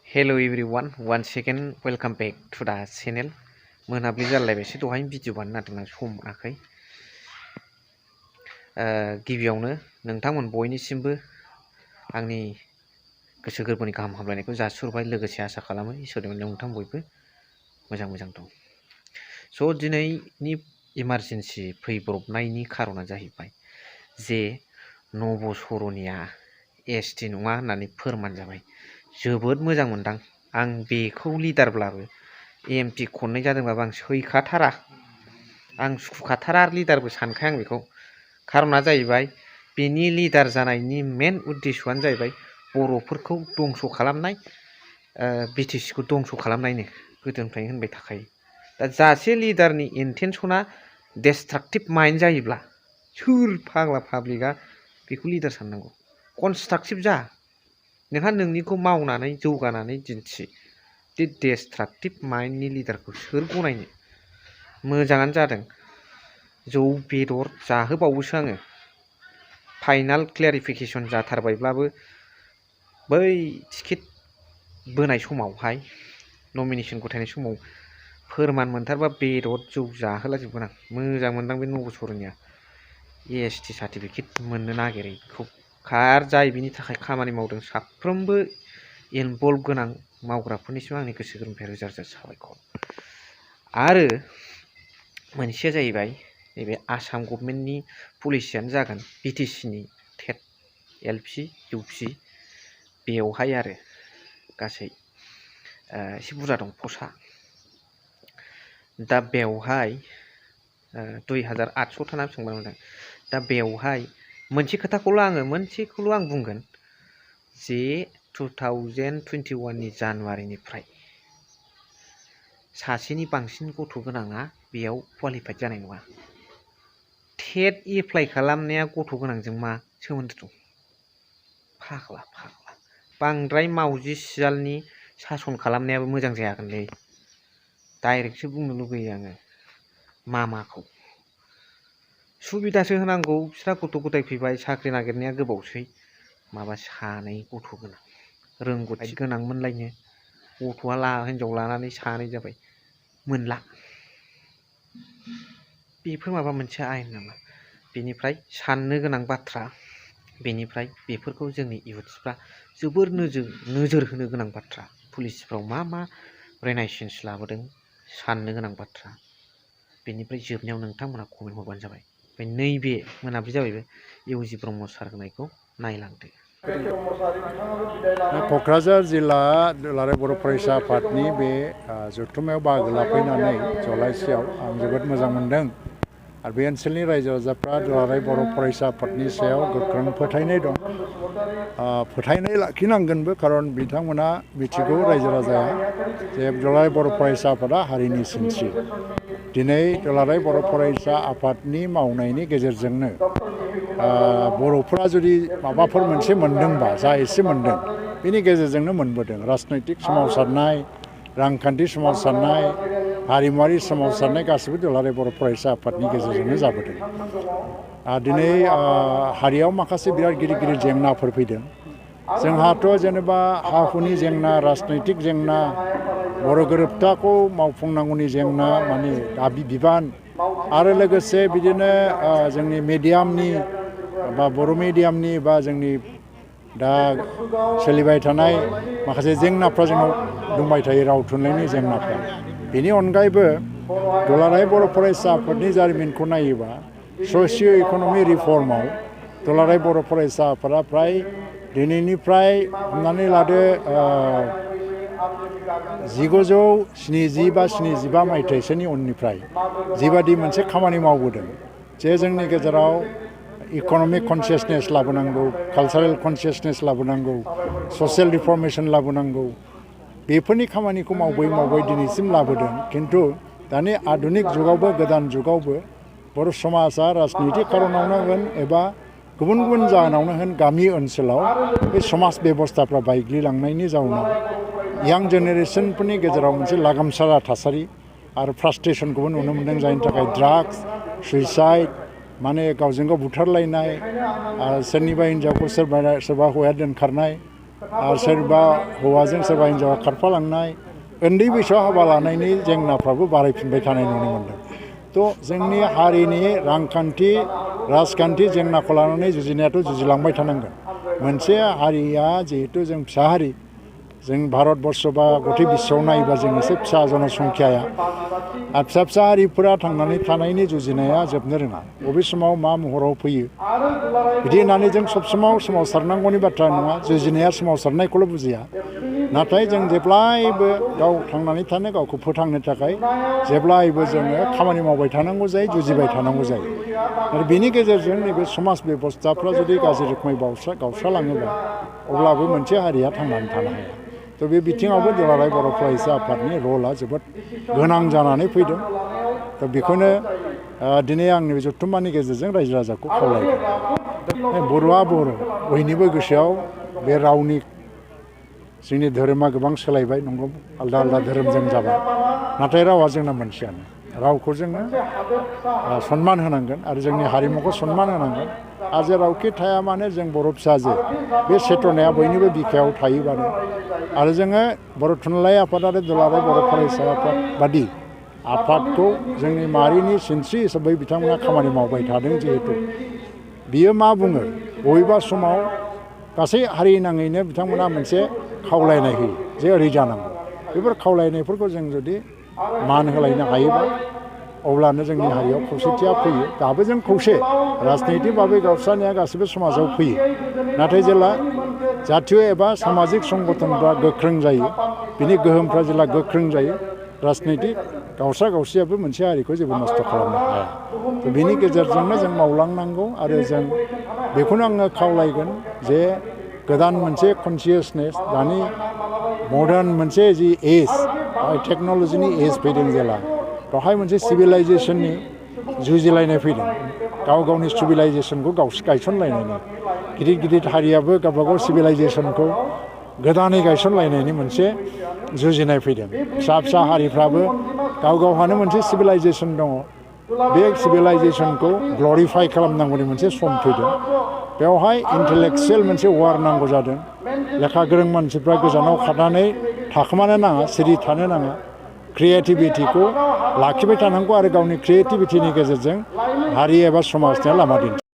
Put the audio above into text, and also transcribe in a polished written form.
Hello everyone, once again welcome back to the channel. मोनाबिलि जालायबायसो दहाय video बानायनो नागिरदोंमोन सम मोनाखै। गिबियावनो नोंथांमोन बयनिसिमबो आंनि गोसो गोरबोनि गाहाम हामलायनायखौ जासिहरबाय, लोगोसे आसा खालामो इसोरनि अननायाव नोंथां बयबो मोजां दं। स' दिनैनि इमारजेन्सि फैब्रबनायनि खारना जाहैबाय जे नब सरनिया एसटि नङा होननानै फोरमान जाबाय। जोबोद मोजां मोनदां। आं बेखौ लिडारब्लाबो एमपि खननै जादोंब्लाबो आं सैखाथारा, आं सुखुखाथारा लिडारबो सानखाया आं बेखौ। खारना जाहैबाय बेनि लिडार जानायनि मेन उद्देश्यआनो जाहैबाय बर'फोरखौ दंस' खालामनाय, बिटिसिखौ दंस' खालामनायनो गोदोनिफ्रायनो होनबाय थाखायो। दा जासे लिडारनि इन्टेनसना डिस्ट्राक्टिभ माइन्ड जायोब्ला सोर फाग्ला पाब्लिकआ बेखौ लिडार साननांगौ? कनस्ट्राक्टिभ जा, नोंहा नोंनिखौ मावनानै जौगानानै दिन्थि। दि डिस्ट्राक्टिभ माइन्डनि लिडारखौ सोर गनायनो? मोजाङानो जादों। जौ बेदर जाहोबावोसो आङो। फाइनाल क्लियारिफिकेसन जाथारबायब्लाबो बै टिकेट बोनाय समावहाय नमिनेसन गथायनाय समाव फोरमान मोनथारबा बेदर जौ जाहोलाजोबगोन आं। मोजां मोनदां बे नब सरनिया एसटि सार्टिफिकेट मोननो नागिरैखौ। जाय बिनि थाखाय खामानि मावदों साफ्रोमबो इनभल्भ गोनां मावग्राफोरनिसिम आंनि गोसो गोरबोनिफ्राय रोजा रोजा साबायखर। आरो मोनसेया जाहैबाय नैबे आसाम गभर्नमेन्टनि पलिसियानो जागोन बिटिसिनि टेट एलपि इउपि बेवहाय आरो गासै एसे बुरजा दं पस्टआ। दा बेवहाय 2800 था बेसेबां मोनदों। दा बेवहाय मोनसेखौल' आं बुंगोन जे 2021 नि जानुवारिनिफ्राय सासेनि बांसिन गथ' गोनाङा बेयाव क्वालिफाइड जानाय नङा। टेट एप्लाइ खालामनाया गथ' गोनांजों मा सोमोन्दो दं? फाग्ला बांद्राय मावजि सियालनि सासन खालामनायाबो मोजां जायागोनलै। डाइरेक्टसो बुंनो लुगैयो आङो मामाखौ। सुबिदासो होनांगौ। बिस्रा गथ' गथाय फैबाय, साख्रि नागिरनाया गोबावसै। माबा सानै गथ' गोनां रोंगौथि गोनांमोनलायनो, गथ'आ हिनजाव लानानै सानै जाबाय, मोनला। बेफोर माबा मोनसे आयेन नामा? बेनिफ्राय साननो गोनां बाथ्रा, बेनिफ्राय बेफोरखौ जोंनि इउथ्सफ्रा जोबोर नोजोर होनो गोनां बाथ्रा। पुलिसफ्राव मा रेनायसेन्स लाबोदों साननो गोनां बाथ्रा। बेनिफ्राय जोबनायाव नोंथांमोना कमेन्ट हरबानो जाबाय। ओमफ्राय नैबे मोनाबिलि जाबायबो इउजि ब्रह्म सार होनायखौ नायलांदो। क'क्राझार जिल्ला दुलाराय बर' फरायसा आफादनि बे जथुम्मायाव बाहागो लाफैनानै जलाइसेयाव आं जोबोद मोजां मोनदों। आरो बे ओनसोलनि रायजो राजाफ्रा दुलाराय बर' फरायसा आफादनि सायाव गोख्रों फोथायनाय दं। फोथायनाय लाखिनांगोनबो, खारन बिथांमोना मिथिगौ रायजो राजाया जे दुलाराय बर' फरायसा आफादा हारिनि सिनस्रि। दिनै दुलाराय बर' फरायसा आफादनि मावनायनि गेजेरजोंनो बर'फोरा जुदि माबाफोर मोनसे मोनदोंबा, जा एसे मोनदों बेनि गेजेरजोंनो मोनबोदों। राजनैतिक सोमावसारनाय, रांखान्थि सोमावसारनाय, हारिमुवारि सोमावसारनाय गासिबो दुलाराय बर' फरायसा आफादनि गेजेरजोंनो जाबोदों। दिनै हारियाव माखासे बिराद गिदिर जेंनाफोर फैदों। जोंहाथ' जेनेबा हा हुनि जेंना, राजनैतिक जेंना, बर' गोरोबथाखौ मावफुंनांगौनि जेंना, माने दाबि बिबान, आरो लोगोसे बिदिनो जोंनि मिडियामनि बा बर' मिडियामनि बा जोंनि दा सोलिबाय थानाय माखासे जेंनाफ्रा जोंनाव दंबाय थायो, राव थुनलाइनि जेंनाफ्रा। बेनि अनगायैबो दुलाराय बर' फरायसा आफादनि जारिमिनखौ नायोबा ससिय' इक'न'मि रिफर्मआव दुलाराय बर' फरायसा आफादा फ्राय दिनैनिफ्राय हमनानै लादो 1970 बा 75 मायथाइसोनि उननिफ्राय जिबादि मोनसे खामानि मावबोदों, जे जोंनि गेजेराव इक'नमिक कनसियासनेस लाबोनांगौ, कालचारेल कनसियासनेस लाबोनांगौ, ससियेल रिफर्मेसन लाबोनांगौ, बेफोरनि खामानिखौ मावै दिनैसिम लाबोदों। खिन्थु दानि आधुनिक जुगावबो, गोदान जुगावबो बर' समाजा राजनैतिक खारनावनो होन एबा गुबुन जाहोनावनो होन गामि ओनसोलाव बे समाज बेबस्थाफ्रा बायग्लिलांनायनि जाउनाव यां जेनेरेसनफोरनि गेजेराव मोनसे लागामसारा थासारि आरो फ्रास्ट्रेसनखौबो नुनो मोनदों। जायनि थाखाय ड्राग्स, सुइसाइड, माने गावजों गाव बुथारलायनाय, सोरनिबा हिन्जावखौ सोरबा हौवाया दोनखारनाय, आरो सोरबा हौवाजों सोरबा हिन्जावा खारफालांनाय उन्दै बैसोआव हाबा लानायनि जेंनाफ्राबो बारायफिनबाय थानाय नुनो मोन्दों। थ' जोंनि हारिनि रांखान्थि राजखान्थि जेंनाखौ लानानै जुजिनायाथ' जुजिलांबाय थानांगोन। मोनसे हारिया जिहेतु जों फिसा हारि, जों भारतबर्ष बा गथै बिश्वआव नायोबा जों एसे फिसा जनसंख्याया आरो फिसा हारिफोरा थांनानै थानायनि जुजिनाया जोबनो रोङा। बबे समाव मा महराव फैयो बिदि होननानै जों सब समाव सोमावसारनांगौनि बाथ्रा नङा। जुजिनाया सोमावसारनायखौल' बुजिया, नाथाय जों जेब्लायबो गाव थांनानै थानो गावखौ फोथांनो थाखाय जेब्लायबो जोङो खामानि मावबाय थानांगौ जायो, जुजिबाय थानांगौ जायो। आरो बेनि गेजेरजों नैबे समाज बेबस्थाफ्रा जुदि गाज्रि रोखोमै गावस्रालाङोबा अब्लाबो मोनसे हारिया थांनानै थानो हाया। थ' बे बिथिङावबो दुलाराय बर' फरायसा आफादनि रला जोबोद गोनां जानानै फैदों। थ' बेखौनो दिनै आंनि बे जथुम्मानि गेजेरजों रायजो राजाखौ खावलायदों। बर'आ बर', बयनिबो गोसोआव बे रावनि जोंनि धोरोमा गोबां सोलायबाय, नंगौ आलदा आलदा धोरोमजों जाबाय, नाथाय रावा जोंना मोनसेयानो। रावखौ जोङो सनमान होनांगोन आरो जोंनि हारिमुखौ सनमान होनांगोन। आरो जेरावखि थाया मानो जों बर' फिसाजो बे चेतनाया बयनिबो बिखायाव थायोबानो आरो जोङो बर' थुनलाइ आफाद आरो दुलाराय बर' फरायसा आफाद बादि आफादखौ जोंनि माहारिनि सिनस्रि हिसाबै बिथांमोना खामानि मावबाय थादों। जिहेतु बियो मा बुङो, बबेबा समाव गासै हारि नाङैनो बिथांमोना मोनसे खावलायनाय होयो जे ओरै जानांगौ। बेफोर खावलायनायफोरखौ जों जुदि मान होलायनो हायोबा अब्लानो जोंनि हारियाव खौसेथिया फैयो। दाबो जों खौसे, राजनैतिक भाबै गावस्रानाया गासिबो समाजाव फैयो, नाथाय जेला जातीय एबा सामाजिक संगठनफ्रा गोख्रों जायो, बिनि गोहोमफ्रा जेला गोख्रों जायो, राजनैतिक गावस्रायाबो मोनसे हारिखौ जेबो नस्थ' खालामनो हाया। बेनि गेजेरजोंनो जों मावलांनांगौ आरो जों बेखौनो आङो खावलायगोन जे गोदान मोनसे कनसियासनेस, दानि मडार्न मोनसे जि एज, टेक्न'लजिनि एज फैदों जेला, बेवहाय मोनसे सिभिलाइजेसननि जुजिलायनाय फैदों। गाव गावनि सिभिलाइजेसनखौ गायसनलायनायनि, गिदिर गिदिर हारियाबो गावबागाव सिभिलाइजेसनखौ गोदानै गायसनलायनायनि मोनसे जुजिनाय फैदों। फिसा हारिफ्राबो गाव गावहानो मोनसे सिभिलाइजेसन दङ। बे सिभिलाइजेसनखौ ग्ल'रिफाइ खालामनांगौनि मोनसे सम फैदों। बेवहाय इन्टेलेक्सुयेल मोनसे वार नांगौ जादों। लेखा गोरों मानसिफ्रा गोजानाव खारनानै थाखोमानो नाङा, सिरि थानो नाङा। क्रिएटिभिटिखौ लाखिबाय थानांगौ आरो गावनि क्रिएटिभिटिनि गेजेरजों हारि एबा समाजनि लामा दिन्थिनांगौ।